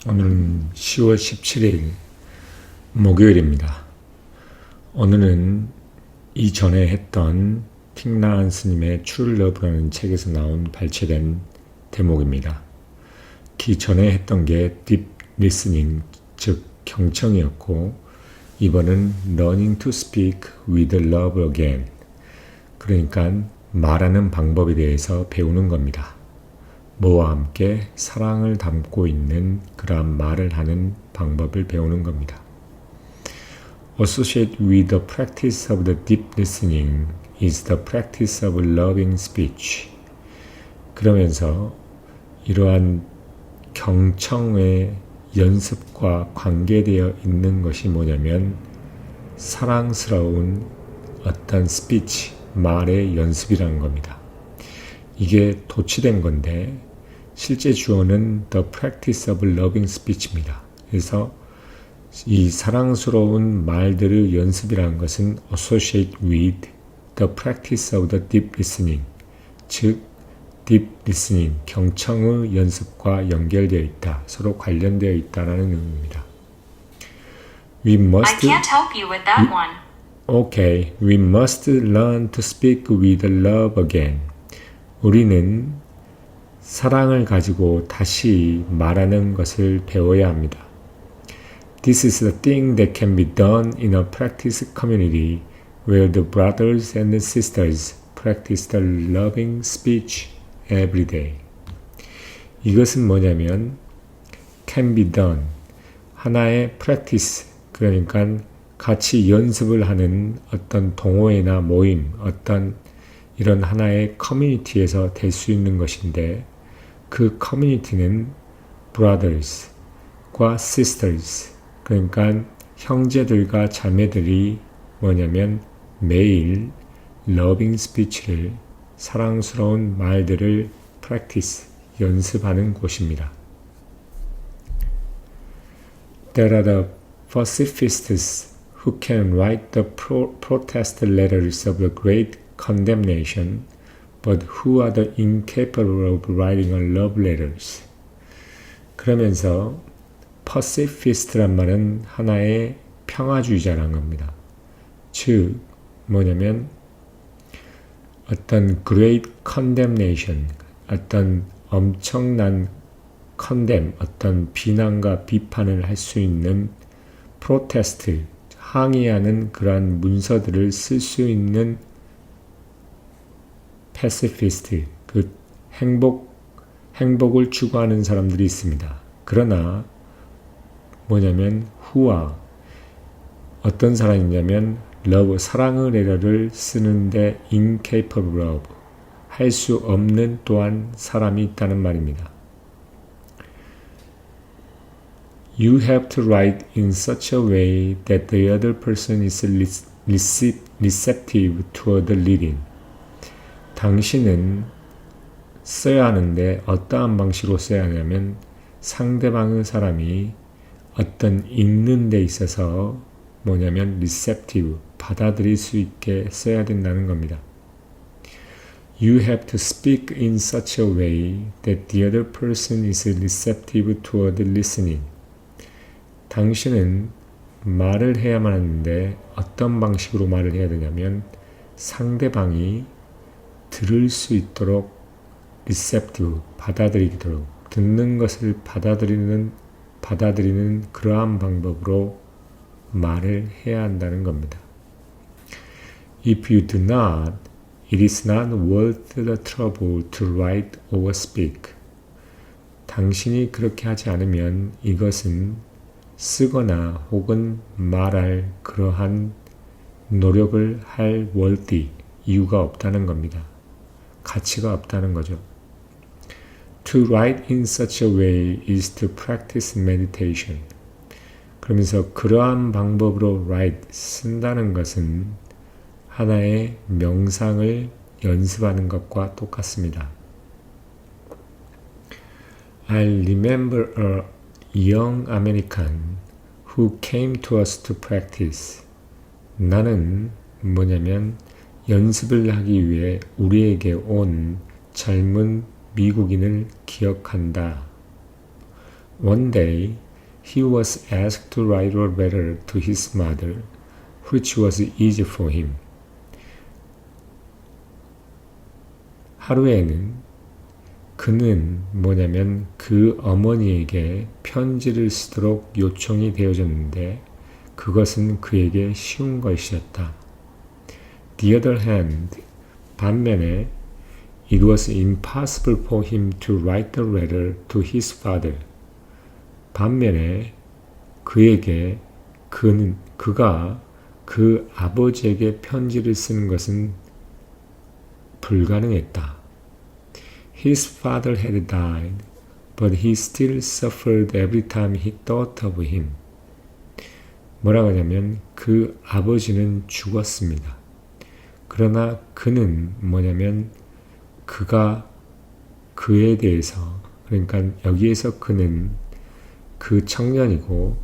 오늘은 10월 17일 목요일입니다. 오늘은 이전에 했던 틱나은 스님의 True Love라는 책에서 나온 발췌된 대목입니다. 기전에 했던 게 Deep Listening, 즉 경청이었고, 이번은 Learning to Speak with Love Again, 그러니까 말하는 방법에 대해서 배우는 겁니다. 뭐와 함께 사랑을 담고 있는 그러한 말을 하는 방법을 배우는 겁니다. Associated with the practice of the deep listening is the practice of loving speech. 그러면서 이러한 경청의 연습과 관계되어 있는 것이 뭐냐면 사랑스러운 어떤 스피치, 말의 연습이라는 겁니다. 이게 도치된 건데 실제 주어는 The Practice of Loving Speech입니다. 그래서 이 사랑스러운 말들의 연습이라는 것은 associate with the practice of the deep listening, 즉 deep listening, 경청의 연습과 연결되어 있다, 서로 관련되어 있다라는 의미입니다. We must, I can't help you with that one. Okay, we must learn to speak with love again. 우리는 사랑을 가지고 다시 말하는 것을 배워야 합니다. This is the thing that can be done in a practice community where the brothers and sisters practice the loving speech every day. 이것은 뭐냐면 can be done, 하나의 practice, 그러니까 같이 연습을 하는 어떤 동호회나 모임, 어떤 이런 하나의 커뮤니티에서 될 수 있는 것인데 그 커뮤니티는 brothers과 sisters, 그러니까 형제들과 자매들이 뭐냐면 매일 loving speech를, 사랑스러운 말들을 practice, 연습하는 곳입니다. There are the pacifists who can write the protest letters of the great condemnation, but who are the incapable of writing a love letters. 그러면서 pacifist란 말은 하나의 평화주의자라는 겁니다. 즉 뭐냐면 어떤 great condemnation, 어떤 엄청난 condemn, 어떤 비난과 비판을 할 수 있는 protest, 항의하는 그러한 문서들을 쓸 수 있는 패시피스트, 그 행복을 추구하는 사람들이 있습니다. 그러나 뭐냐면 후와 어떤 사람이냐면 love, 사랑의 레터를 쓰는데 incapable of, 할 수 없는 또한 사람이 있다는 말입니다. You have to write in such a way that the other person is receptive toward the reading. 당신은 써야 하는데 어떠한 방식으로 써야 하냐면 상대방의 사람이 어떤 읽는 데 있어서 뭐냐면 receptive, 받아들일 수 있게 써야 된다는 겁니다. You have to speak in such a way that the other person is receptive toward listening. 당신은 말을 해야만 하는데 어떤 방식으로 말을 해야 되냐면 상대방이 들을 수 있도록 receptive, 받아들이도록, 듣는 것을 받아들이는 그러한 방법으로 말을 해야 한다는 겁니다. If you do not, it is not worth the trouble to write or speak. 당신이 그렇게 하지 않으면 이것은 쓰거나 혹은 말할 그러한 노력을 할 worthy, 이유가 없다는 겁니다. 가치가 없다는 거죠. To write in such a way is to practice meditation. 그러면서 그러한 방법으로 write, 쓴다는 것은 하나의 명상을 연습하는 것과 똑같습니다. I remember a young American who came to us to practice. 나는 뭐냐면 연습을 하기 위해 우리에게 온 젊은 미국인을 기억한다. One day, he was asked to write a letter to his mother, which was easy for him. 하루에는 그는 뭐냐면 그 어머니에게 편지를 쓰도록 요청이 되어졌는데 그것은 그에게 쉬운 것이었다. The other hand, 반면에 it was impossible for him to write a letter to his father. 반면에 그가 그 아버지에게 편지를 쓰는 것은 불가능했다. His father had died, but he still suffered every time he thought of him. 뭐라고 하냐면 그 아버지는 죽었습니다. 그러나 그는 뭐냐면 그가 그에 대해서 그러니까 여기에서 그는 그 청년이고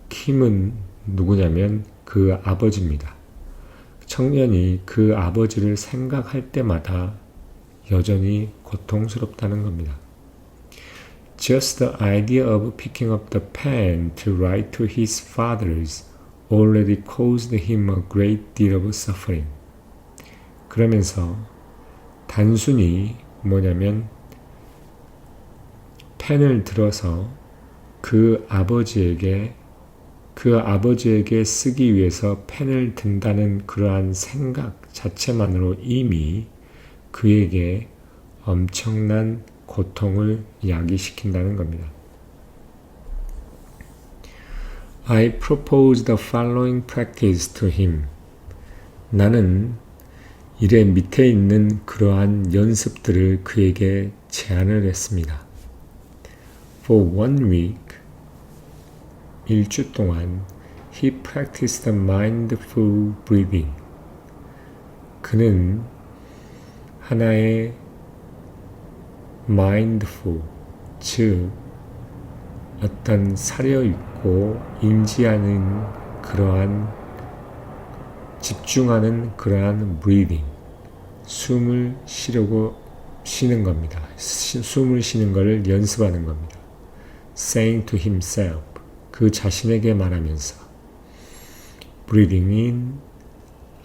킴은 누구냐면 그 아버지입니다. 청년이 그 아버지를 생각할 때마다 여전히 고통스럽다는 겁니다. Just the idea of picking up the pen to write to his fathers already caused him a great deal of suffering. 그러면서 단순히 뭐냐면 펜을 들어서 그 아버지에게 쓰기 위해서 펜을 든다는 그러한 생각 자체만으로 이미 그에게 엄청난 고통을 야기시킨다는 겁니다. I proposed the following practice to him. 나는 이래 밑에 있는 그러한 연습들을 그에게 제안을 했습니다. For 1 week, 일주 동안 he practiced mindful breathing. 그는 하나의 mindful, 즉 어떤 사려있고 인지하는 그러한 집중하는 그러한 breathing, 숨을 쉬는 겁니다. 숨을 쉬는 것을 연습하는 겁니다. Saying to himself, 그 자신에게 말하면서 Breathing in,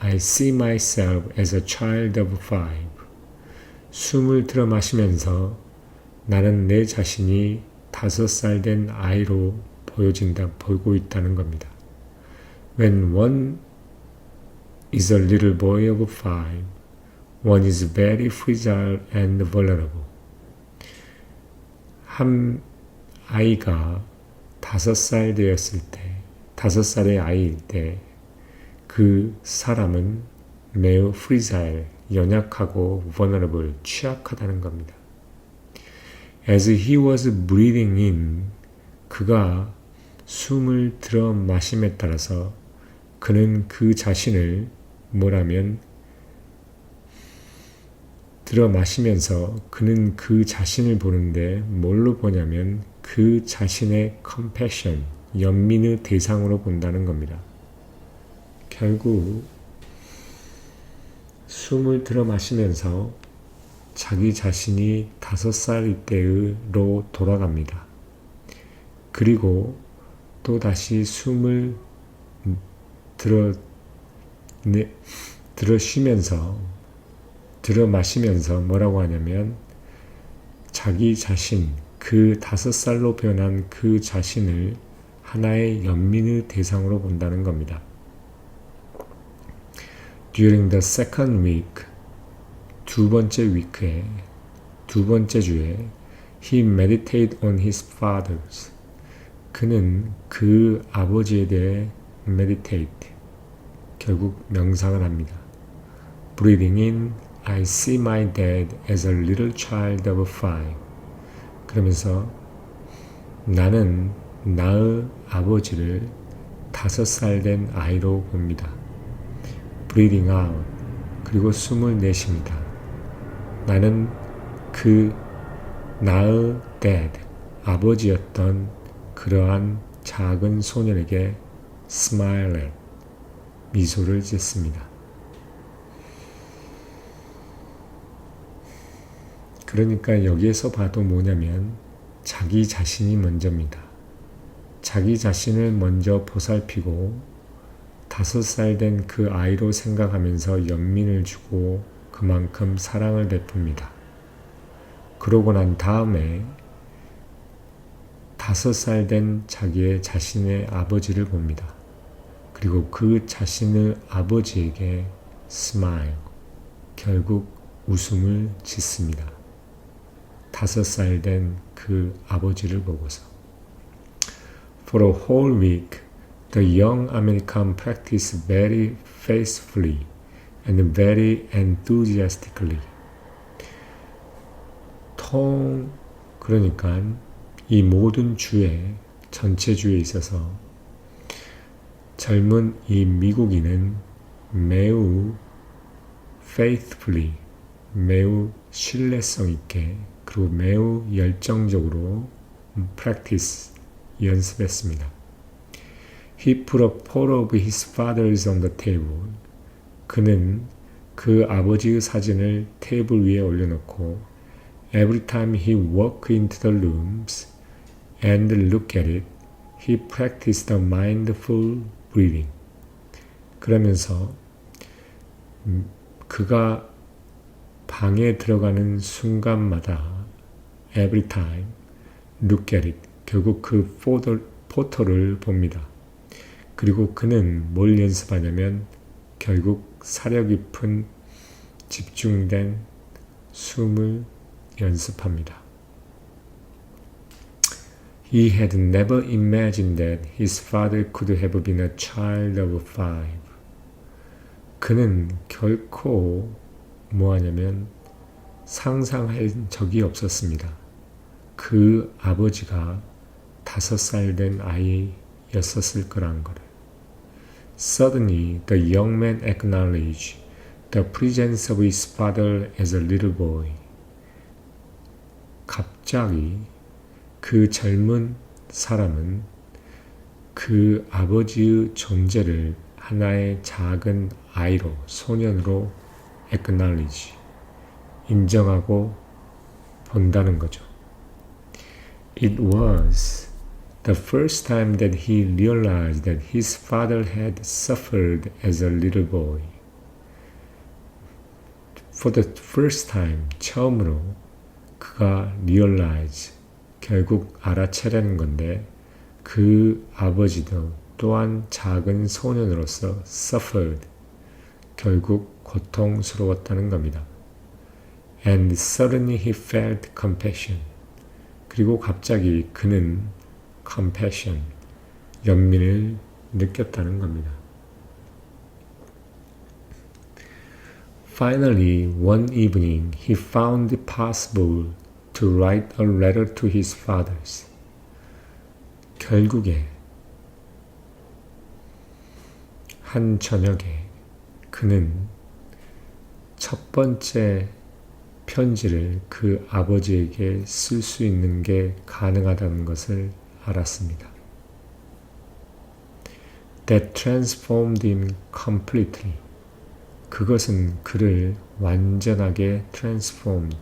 I see myself as a child of 5. 숨을 들어 마시면서 나는 내 자신이 5살 된 아이로 보이고 있다는 겁니다. When one is a little boy of 5, one is very fragile and vulnerable. 한 아이가 5살 되었을 때, 5살의 아이일 때, 그 사람은 매우 fragile, 연약하고 vulnerable, 취약하다는 겁니다. As he was breathing in, 그가 숨을 들어 마심에 따라서 그는 그 자신을 들어 마시면서 그는 그 자신을 보는데 뭘로 보냐면 그 자신의 compassion, 연민의 대상으로 본다는 겁니다. 결국 숨을 들어 마시면서 자기 자신이 5살일 때로 돌아갑니다. 그리고 또 다시 숨을 들어 마시면서 뭐라고 하냐면 자기 자신, 그 5살로 변한 그 자신을 하나의 연민의 대상으로 본다는 겁니다. During the second week, 두 번째 주에 he meditated on his fathers. 그는 그 아버지에 대해 meditate, 결국 명상을 합니다. Breathing in, I see my dad as a little child of 5. 그러면서 나는 나의 아버지를 5살 된 아이로 봅니다. Breathing out, 그리고 숨을 내쉽니다. 나는 나의 dad, 아버지였던 그러한 작은 소년에게 smile at, 미소를 짓습니다. 그러니까 여기에서 봐도 뭐냐면 자기 자신이 먼저입니다. 자기 자신을 먼저 보살피고 5살 된 그 아이로 생각하면서 연민을 주고 그만큼 사랑을 베풉니다. 그러고 난 다음에 5살 된 자기의 자신의 아버지를 봅니다. 그리고 그 자신의 아버지에게 smile, 결국 웃음을 짓습니다. 5살 된 그 아버지를 보고서. For a whole week, the young American practiced very faithfully and very enthusiastically. 그러니까 이 모든 주에, 전체 주에 있어서 젊은 이 미국인은 매우 faithfully, 매우 신뢰성 있게, 그리고 매우 열정적으로 practice, 연습했습니다. He put a photo of his father's on the table. 그는 그 아버지의 사진을 테이블 위에 올려놓고 Every time he walked into the rooms and looked at it, he practiced a mindful breathing. 그러면서 그가 방에 들어가는 순간마다 every time look at it, 결국 그 포토를 봅니다. 그리고 그는 뭘 연습하냐면 결국 사려 깊은 집중된 숨을 연습합니다. He had never imagined that his father could have been a child of 5. 그는 결코 뭐하냐면 상상한 적이 없었습니다. 그 아버지가 5살 된 아이였었을 거란 거를. Suddenly, the young man acknowledged the presence of his father as a little boy. 갑자기 그 젊은 사람은 그 아버지의 존재를 하나의 작은 아이로, 소년으로 acknowledge, 인정하고 본다는 거죠. It was the first time that he realized that his father had suffered as a little boy. For the first time, 처음으로 그가 realize, 결국 알아채려는 건데 그 아버지도 또한 작은 소년으로서 suffered, 결국 고통스러웠다는 겁니다. And suddenly he felt compassion. 그리고 갑자기 그는 compassion, 연민을 느꼈다는 겁니다. Finally, one evening, he found it possible to write a letter to his fathers. 결국에 한 저녁에 그는 첫 번째 편지를 그 아버지에게 쓸 수 있는 게 가능하다는 것을 알았습니다. That transformed him completely. 그것은 그를 완전하게 transformed,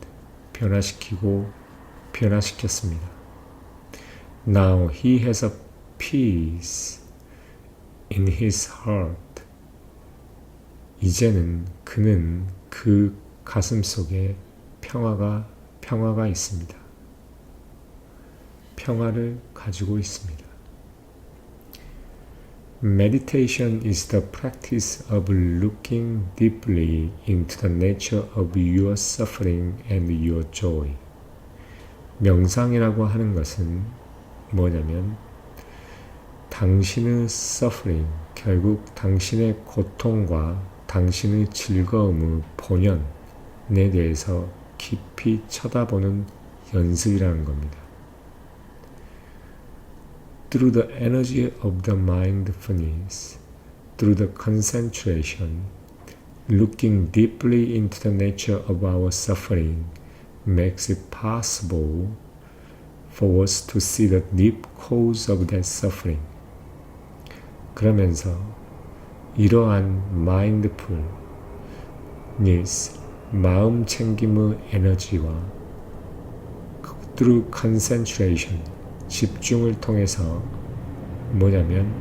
변화시켰습니다. Now he has a peace in his heart. 이제는 그는 그 가슴 속에 평화가 있습니다. 평화를 가지고 있습니다. Meditation is the practice of looking deeply into the nature of your suffering and your joy. 명상이라고 하는 것은 뭐냐면 당신의 suffering, 결국 당신의 고통과 당신의 즐거움의 본연에 대해서 깊이 쳐다보는 연습이라는 겁니다. Through the energy of the mindfulness, through the concentration, looking deeply into the nature of our suffering makes it possible for us to see the deep cause of that suffering. 그러면서 이러한 mindfulness, 마음 챙김의 에너지와 through concentration, 집중을 통해서 뭐냐면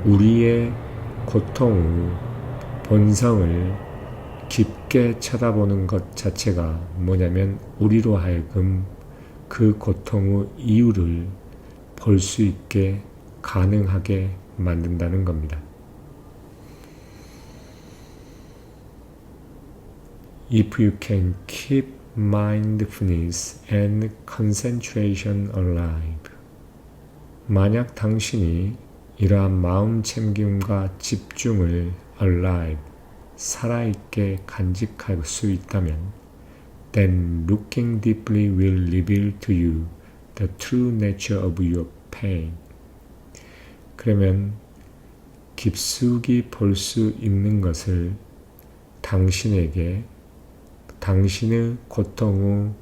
우리의 고통의 본성을 깊게 쳐다보는 것 자체가 뭐냐면 우리로 하여금 그 고통의 이유를 볼 수 있게 가능하게 만든다는 겁니다. If you can keep mindfulness and concentration alive. 만약 당신이 이러한 마음 챙김과 집중을 alive, 살아있게 간직할 수 있다면 then looking deeply will reveal to you the true nature of your pain. 그러면 깊숙이 볼 수 있는 것을 당신에게 당신의 고통의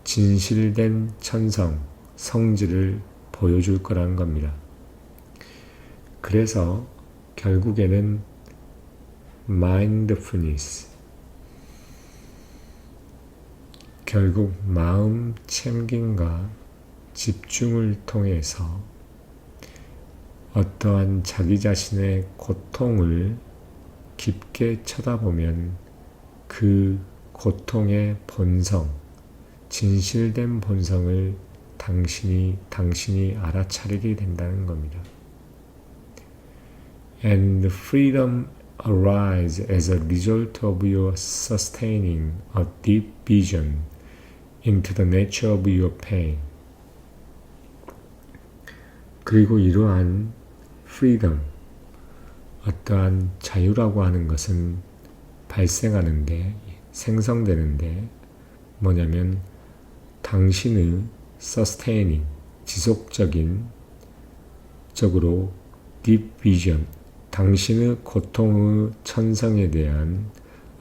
진실된 천성, 성질을 보여줄 거라는 겁니다. 그래서 결국에는 mindfulness, 결국 마음 챙김과 집중을 통해서 어떠한 자기 자신의 고통을 깊게 쳐다보면 그 고통의 본성, 진실된 본성을 당신이 알아차리게 된다는 겁니다. And freedom arises as a result of your sustaining a deep vision into the nature of your pain. 그리고 이러한 freedom, 어떠한 자유라고 하는 것은 발생하는데, 생성되는데 뭐냐면 당신의 sustaining, 지속적인 적으로 deep vision, 당신의 고통의 천성에 대한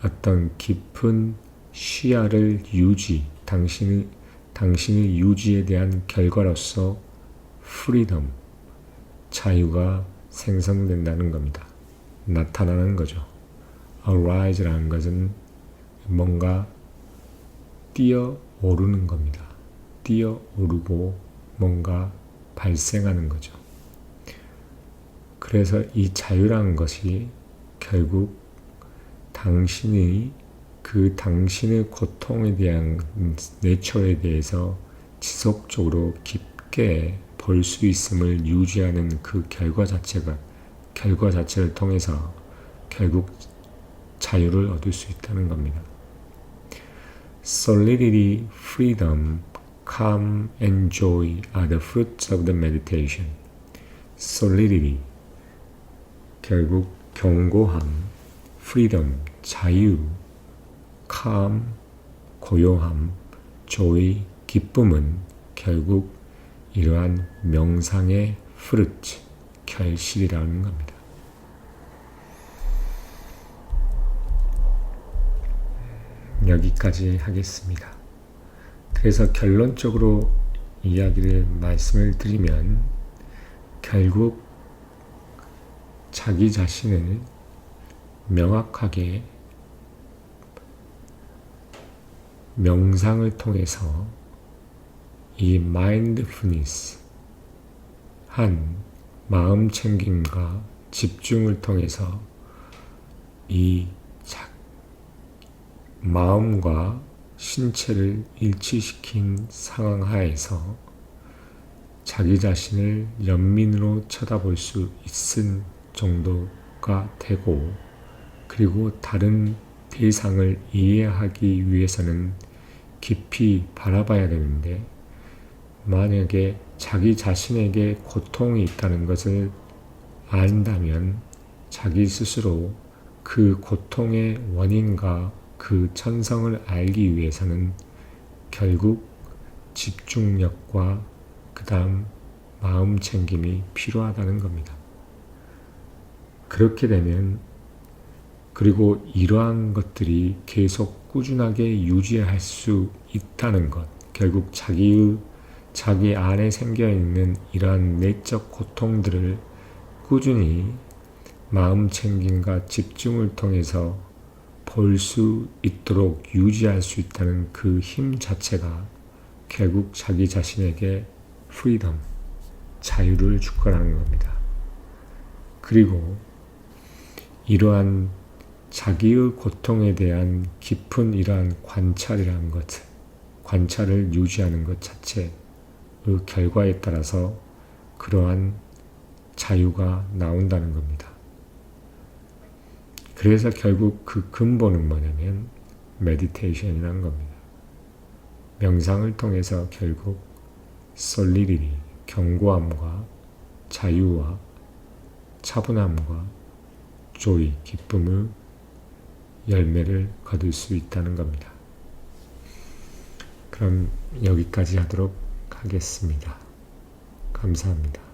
어떤 깊은 시야를 유지, 당신의 유지에 대한 결과로서 freedom, 자유가 생성된다는 겁니다. 나타나는 거죠. arise라는 것은 뭔가 뛰어오르는 겁니다. 뛰어오르고 뭔가 발생하는 거죠. 그래서 이 자유라는 것이 결국 당신의 당신의 고통에 대한 내처에 대해서 지속적으로 깊게 볼 수 있음을 유지하는 그 결과 자체를 통해서 결국 자유를 얻을 수 있다는 겁니다. Solidity, freedom, calm, and joy are the fruits of the meditation. Solidity, 결국 견고함, freedom, 자유, calm, 고요함, joy, 기쁨은 결국 이러한 명상의 fruit, 결실이라는 겁니다. 여기까지 하겠습니다. 그래서 결론적으로 말씀을 드리면 결국 자기 자신을 명확하게 명상을 통해서 이 mindfulness 한 마음 챙김과 집중을 통해서 이 마음과 신체를 일치시킨 상황 하에서 자기 자신을 연민으로 쳐다볼 수 있을 정도가 되고, 그리고 다른 대상을 이해하기 위해서는 깊이 바라봐야 되는데, 만약에 자기 자신에게 고통이 있다는 것을 안다면 자기 스스로 그 고통의 원인과 그 천성을 알기 위해서는 결국 집중력과 그 다음 마음 챙김이 필요하다는 겁니다. 그렇게 되면, 그리고 이러한 것들이 계속 꾸준하게 유지할 수 있다는 것, 결국 자기 안에 생겨있는 이러한 내적 고통들을 꾸준히 마음 챙김과 집중을 통해서 볼 수 있도록 유지할 수 있다는 그 힘 자체가 결국 자기 자신에게 freedom, 자유를 줄 거라는 겁니다. 그리고 이러한 자기의 고통에 대한 깊은 이러한 관찰이라는 것, 관찰을 유지하는 것 자체의 결과에 따라서 그러한 자유가 나온다는 겁니다. 그래서 결국 그 근본은 뭐냐면 메디테이션이라는 겁니다. 명상을 통해서 결국 솔리디티, 견고함과 자유와 차분함과 조이, 기쁨의 열매를 거둘 수 있다는 겁니다. 그럼 여기까지 하도록 하겠습니다. 감사합니다.